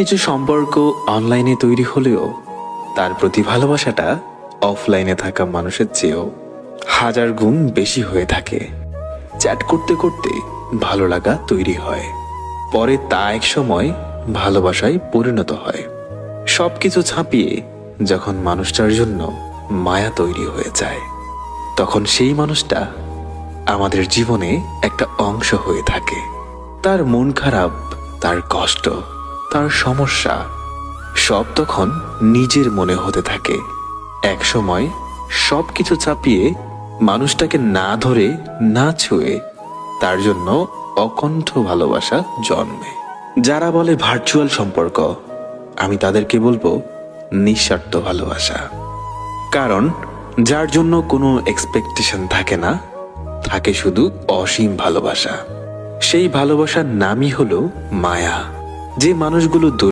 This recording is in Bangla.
কিছু সম্পর্ক অনলাইনে তৈরি হলেও তার প্রতি ভালোবাসাটা অফলাইনে থাকা মানুষের চেয়েও হাজার গুণ বেশি হয়ে থাকে। চ্যাট করতে করতে ভালো লাগা তৈরি হয়, পরে তা এক সময় ভালোবাসায় পরিণত হয়। সবকিছু ছাপিয়ে যখন মানুষটার জন্য মায়া তৈরি হয়ে যায়, তখন সেই মানুষটা আমাদের জীবনে একটা অংশ হয়ে থাকে। তার মন খারাপ, তার কষ্ট, তার সমস্যা সব তখন নিজের মনে হতে থাকে। এক সময় সব কিছু চাপিয়ে মানুষটাকে না ধরে না ছুঁয়ে তার জন্য অকণ্ঠ ভালোবাসা জন্মে। যারা বলে ভার্চুয়াল সম্পর্ক, আমি তাদেরকে বলবো নিঃস্বার্থ ভালোবাসা। কারণ যার জন্য কোনো এক্সপেকটেশন থাকে না, থাকে শুধু অসীম ভালোবাসা। সেই ভালোবাসার নামই হলো মায়া। যে মানুষগুলো